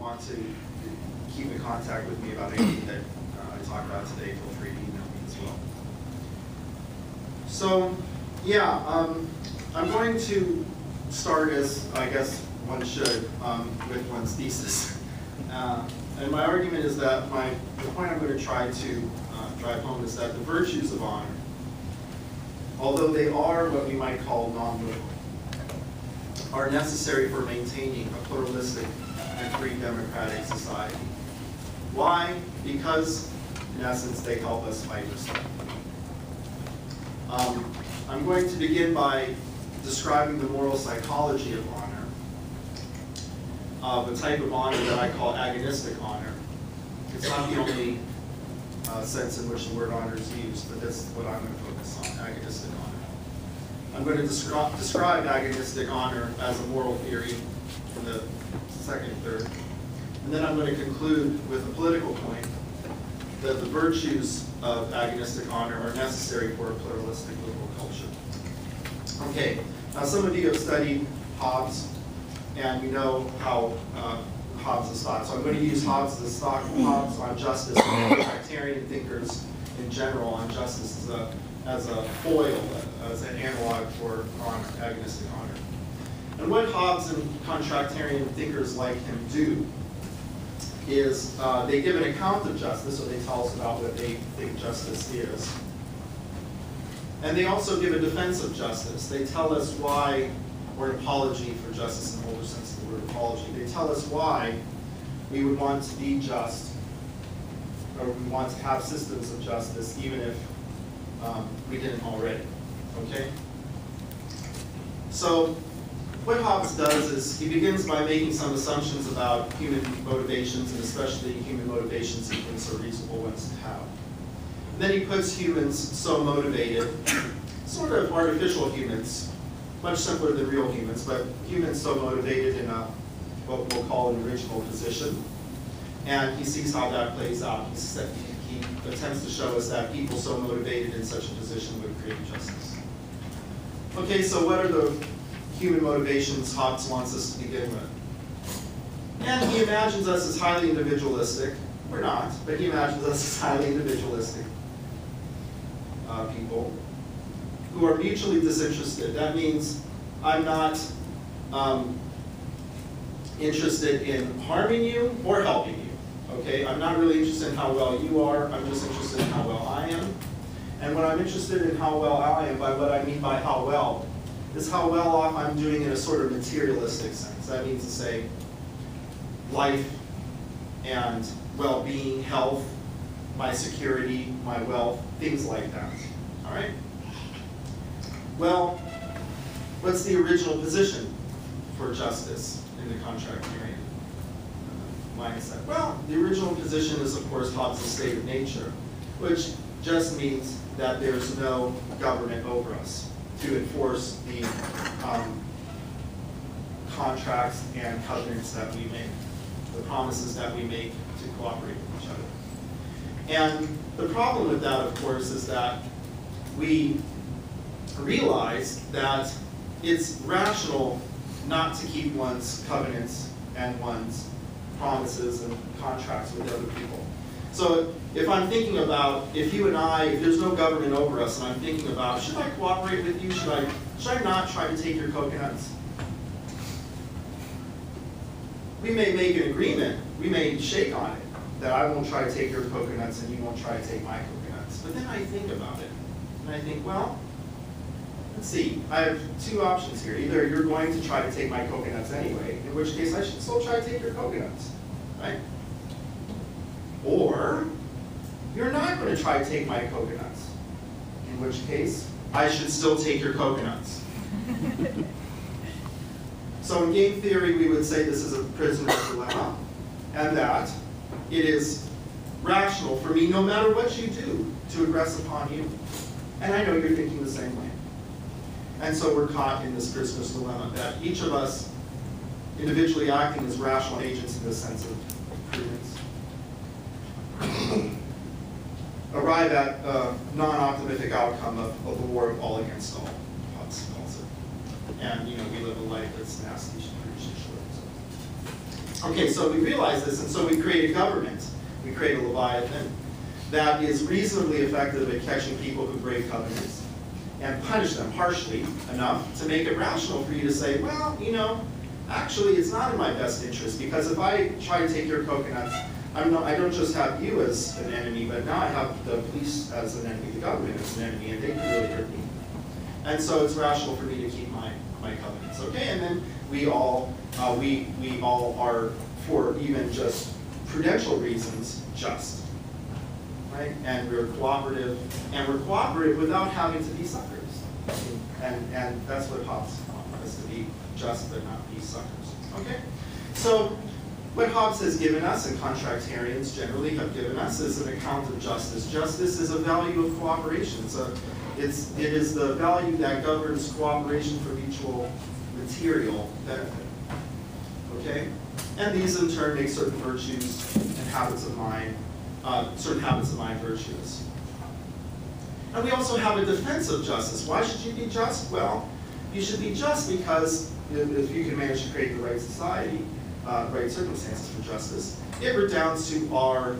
want to keep in contact with me about anything that I talk about today, feel free to email me as well. So, yeah, I'm going to start, as I guess one should, with one's thesis. And my argument is that the point I'm going to try to drive home is that the virtues of honor, although they are what we might call non-liberal, are necessary for maintaining a pluralistic and free democratic society. Why? Because, in essence, they help us fight respect. I'm going to begin by describing the moral psychology of honor, of a type of honor that I call agonistic honor. It's not the only sense in which the word honor is used, but that's what I'm going to focus on, agonistic honor. I'm going to describe agonistic honor as a moral theory in the second and third. And then I'm going to conclude with a political point that the virtues of agonistic honor are necessary for a pluralistic liberal culture. Okay, now some of you have studied Hobbes, and you know how Hobbes is thought. So I'm going to use Hobbes as stock, Hobbes on justice, and Tractarian thinkers in general on justice as a foil, as an analog for honor, agonistic honor. And what Hobbes and contractarian thinkers like him do is they give an account of justice, so they tell us about what they think justice is. And they also give a defense of justice. They tell us why, or an apology for justice in the older sense of the word apology. They tell us why we would want to be just, or we want to have systems of justice, even if we didn't already, okay? So what Hobbes does is he begins by making some assumptions about human motivations, and especially human motivations he thinks are reasonable ones to have. And then he puts humans so motivated, sort of artificial humans, much simpler than real humans, but humans so motivated in a, what we'll call an original position. And he sees how that plays out. He attempts to show us that people so motivated in such a position would create justice. Okay, so what are the human motivations Hobbes wants us to begin with? And he imagines us as highly individualistic. We're not, but he imagines us as highly individualistic people who are mutually disinterested. That means I'm not interested in harming you or helping you. Okay, I'm not really interested in how well you are, I'm just interested in how well I am. And when I'm interested in how well I am, by what I mean by how well, is how well off I'm doing in a sort of materialistic sense. That means to say life and well-being, health, my security, my wealth, things like that. All right? Well, what's the original position for justice in the contractarian mindset? Well, the original position is, of course, Hobbes' state of nature, which just means that there's no government over us to enforce the contracts and covenants that we make, the promises that we make to cooperate with each other. And the problem with that, of course, is that we realize that it's rational not to keep one's covenants and one's promises and contracts with other people. So if I'm thinking about, if you and I, if there's no government over us, and I'm thinking about, should I cooperate with you? Should I not try to take your coconuts? We may make an agreement, we may shake on it, that I won't try to take your coconuts and you won't try to take my coconuts. But then I think about it, and I think, well, let's see, I have two options here. Either you're going to try to take my coconuts anyway, in which case I should still try to take your coconuts, right? Or you're not going to try to take my coconuts, in which case I should still take your coconuts. So in game theory, we would say this is a prisoner's dilemma, and that it is rational for me, no matter what you do, to aggress upon you. And I know you're thinking the same way. And so we're caught in this prisoner's dilemma, that each of us, individually acting as rational agents in this sense of prudence, arrive at a non-optimistic outcome of a war of all against all, Hobbes calls it. And we live a life that's nasty, pretty short. Okay, so we realize this, and so we create a government. We create a Leviathan that is reasonably effective at catching people who break covenants and punish them harshly enough to make it rational for you to say, well, you know, actually it's not in my best interest, because if I try to take your coconuts, I don't just have you as an enemy, but now I have the police as an enemy, the government as an enemy, and they can really hurt me. And so it's rational for me to keep my covenants, okay? And then we all are, for even just prudential reasons, just, right? And we're cooperative without having to be suckers. And that's what Hobbes wants us to be, just but not be suckers, okay? So what Hobbes has given us, and contractarians generally have given us, is an account of justice. Justice is a value of cooperation. It is the value that governs cooperation for mutual material benefit. Okay? And these in turn make certain virtues and habits of mind, virtuous. And we also have a defense of justice. Why should you be just? Well, you should be just because if you can manage to create the right society, right circumstances for justice, it redounds to our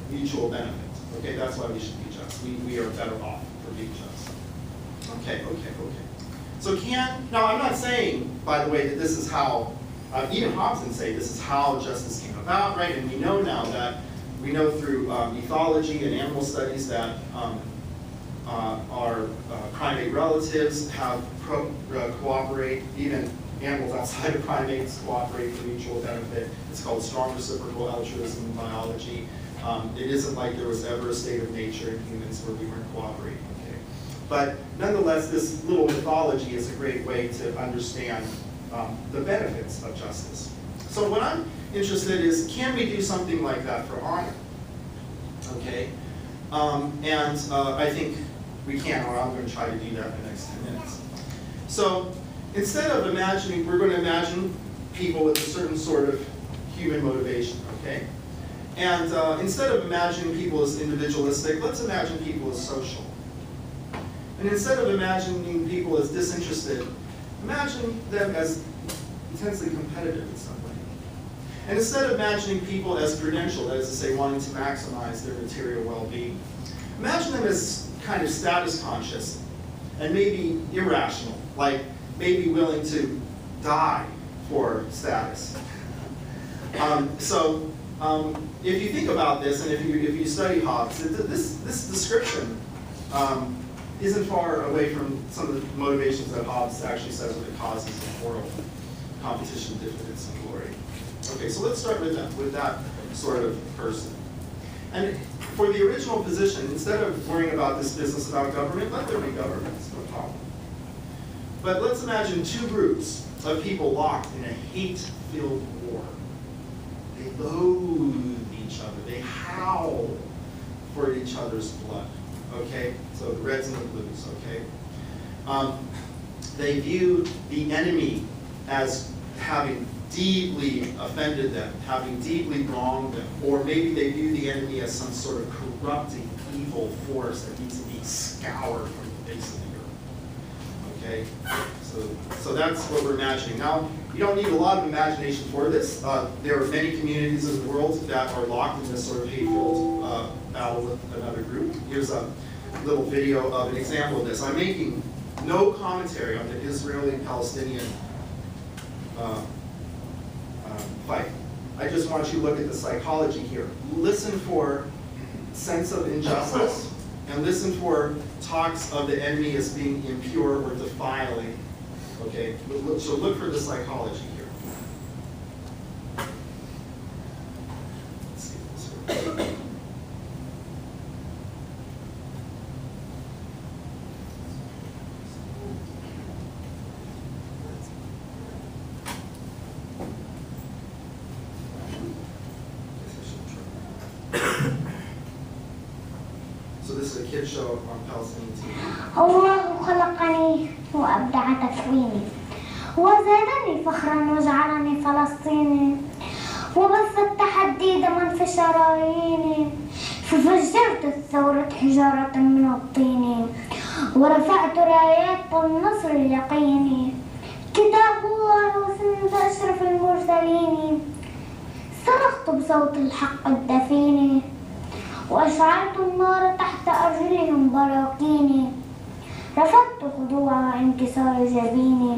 mutual benefit. Okay, that's why we should be just. We are better off for being just. Okay. So now I'm not saying, by the way, that this is how, even Hobbes can say this is how justice came about, right? And we know now that, we know through ethology and animal studies that our primate relatives have cooperate, even animals outside of primates cooperate for mutual benefit. It's called strong reciprocal altruism in biology. It isn't like there was ever a state of nature in humans where we weren't cooperating, okay? But nonetheless, this little mythology is a great way to understand the benefits of justice. So what I'm interested in is, can we do something like that for honor? Okay? I think we can, or I'm going to try to do that in the next 10 minutes. So instead of imagining, we're going to imagine people with a certain sort of human motivation, okay? And instead of imagining people as individualistic, let's imagine people as social. And instead of imagining people as disinterested, imagine them as intensely competitive in some way. And instead of imagining people as prudential, that is to say, wanting to maximize their material well-being, imagine them as kind of status conscious and maybe irrational, like maybe willing to die for status. If you think about this, and if you study Hobbes, this description isn't far away from some of the motivations that Hobbes actually says what it causes in moral competition, diffidence, and glory. Okay, so let's start with that sort of person. And for the original position, instead of worrying about this business about government, let there be government, it's no problem. But let's imagine two groups of people locked in a hate-filled war. They loathe each other. They howl for each other's blood. Okay? So the reds and the blues, okay? They view the enemy as having deeply offended them, having deeply wronged them, or maybe they view the enemy as some sort of corrupting, evil force that needs to be scoured from the face of the earth. Okay? So that's what we're imagining. Now, you don't need a lot of imagination for this. There are many communities in the world that are locked in this sort of hate-filled battle with another group. Here's a little video of an example of this. I'm making no commentary on the Israeli-Palestinian fight. I just want you to look at the psychology here. Listen for sense of injustice, and listen for talks of the enemy as being impure or defiling. Okay, so look for the psychology here. Let's see if this works. So this is a kid show on Palestinian TV. الله خلقني وأبدع تكويني وزادني فخرا وجعلني فلسطيني وبث التحدي دما في شراييني ففجرت الثورة حجارة من الطين ورفعت رايات النصر اليقيني كتاب الله وسنة أشرف المرسلين صرخت بصوت الحق الدفين وأشعلت النار تحت أرجلهم براكين رفضت خضوع وانكسار جبيني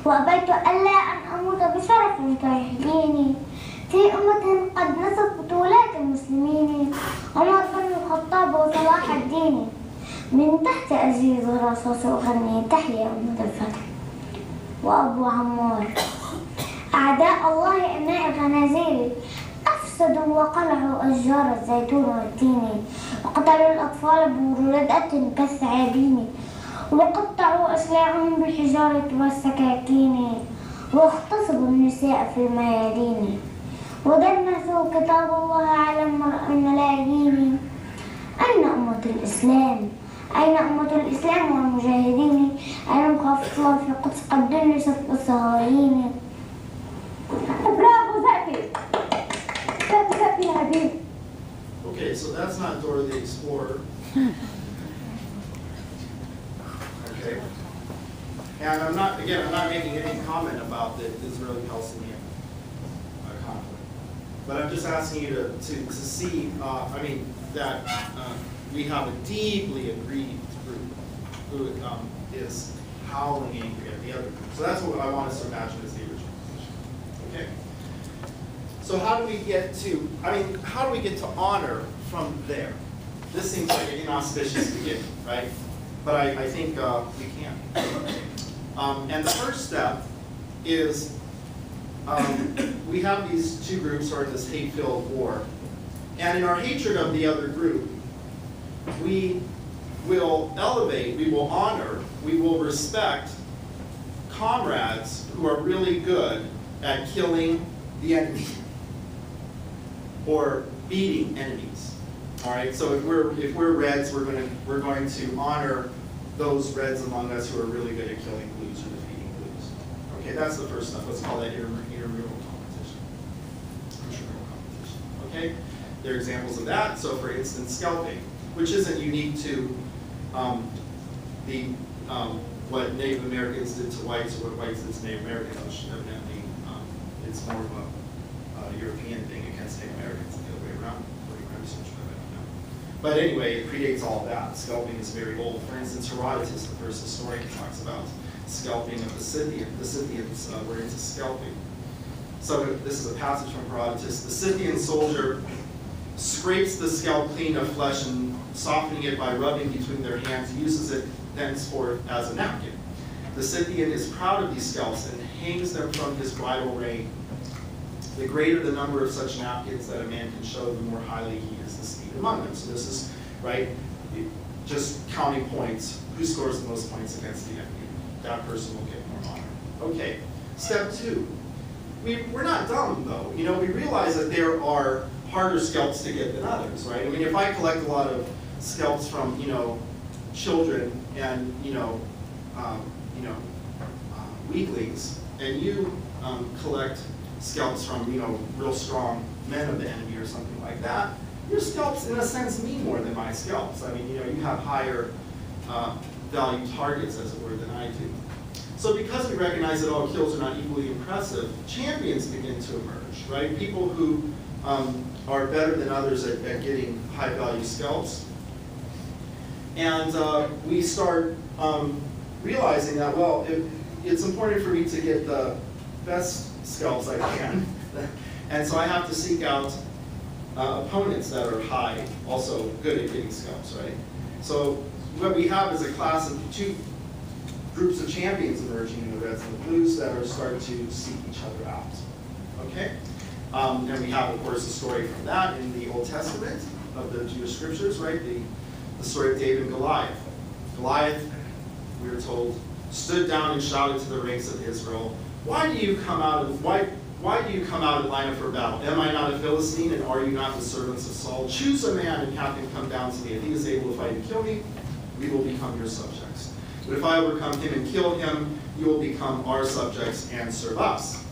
وأبيت ألا أن أموت بشرف كيحييني في أمة قد نست بطولات المسلمين عمر بن الخطاب وصلاح الدين من تحت أزيز الرصاص أغني تحيا أمة الفتح وأبو عمار أعداء الله إناء الخنازير أفسدوا وقلعوا أشجار الزيتون والتين وقتلوا الأطفال بردة كالثعابين وقطعوا أسلاعهم بالحجارة والسكاكين واغتصبوا النساء في الميادين ودنسوا كتاب الله على الملايين أين أمة الإسلام؟ أين أمة الإسلام والمجاهدين؟ أين مخافة الله في القدس قد دنست بالصهايين؟ برافو زقفي زقفي يا حبيبي. Okay, so that's not Dora the Explorer. Okay. And I'm not making any comment about the Israeli-Palestinian conflict. But I'm just asking you to see, that we have a deeply aggrieved group who is howling angry at the other group. So that's what I want us to imagine as the original position. Okay? So how do we get to honor from there? This seems like an inauspicious beginning, right? But I think we can. And the first step is we have these two groups who are in this hate-filled war. And in our hatred of the other group, we will elevate, we will honor, we will respect comrades who are really good at killing the enemy or beating enemies. All right. So if we're Reds, we're going to honor those Reds among us who are really good at killing Blues or defeating Blues. Okay, that's the first step. Let's call that intramural competition. Intramural competition. Okay. There are examples of that. So, for instance, scalping, which isn't unique to what Native Americans did to whites or what whites did to Native Americans. Evidently, it's more of a European thing against Native Americans than the other way around. But anyway, it predates all of that. Scalping is very old. For instance, Herodotus, the first historian, talks about scalping of the Scythians. The Scythians were into scalping. So this is a passage from Herodotus. The Scythian soldier scrapes the scalp clean of flesh and softening it by rubbing between their hands, uses it thenceforth as a napkin. The Scythian is proud of these scalps and hangs them from his bridle rein. The greater the number of such napkins that a man can show, the more highly he is esteemed among them. So this is, right, just counting points. Who scores the most points against the enemy? That person will get more honor. Okay, step two. We're not dumb, though. You know, we realize that there are harder scalps to get than others, right? I mean, if I collect a lot of scalps from, children and, weaklings, and you collect scalps from, real strong men of the enemy or something like that, your scalps, in a sense, mean more than my scalps. I mean, you have higher value targets, as it were, than I do. So because we recognize that all kills are not equally impressive, champions begin to emerge, right? People who are better than others at getting high-value scalps. And we start realizing that, well, it's important for me to get the best scalps I can. And so I have to seek out opponents that are high, also good at getting scalps, right? So what we have is a class of two groups of champions emerging in the Reds and the Blues that are starting to seek each other out. Okay? And we have, of course, a story from that in the Old Testament of the Jewish scriptures, right? The story of David and Goliath. Goliath, we are told, stood down and shouted to the ranks of Israel, why do you come out and line up for battle? Am I not a Philistine, and are you not the servants of Saul? Choose a man and have him come down to me. If he is able to fight and kill me, we will become your subjects. But if I overcome him and kill him, you will become our subjects and serve us.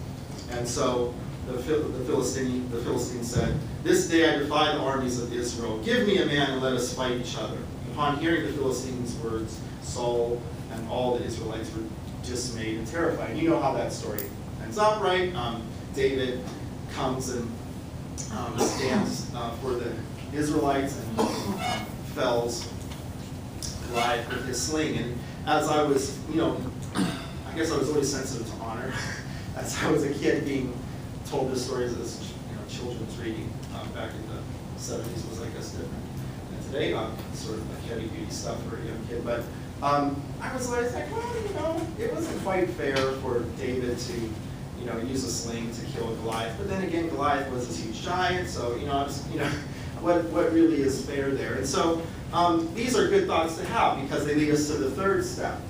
And so the Philistine said, this day I defy the armies of Israel. Give me a man and let us fight each other. Upon hearing the Philistines' words, Saul and all the Israelites were dismayed and terrified. You know how that story ends up, right? David comes and stands for the Israelites and fells Goliath with his sling. And as I was, I guess I was always sensitive to honor. As I was a kid, being told this story as children's reading back in the 70s was, I guess, different. And today, sort of like heavy duty stuff for a young kid. But I was always like, well, it wasn't quite fair for David to, use a sling to kill Goliath. But then again, Goliath was this huge giant, so what really is fair there? And so these are good thoughts to have because they lead us to the third step.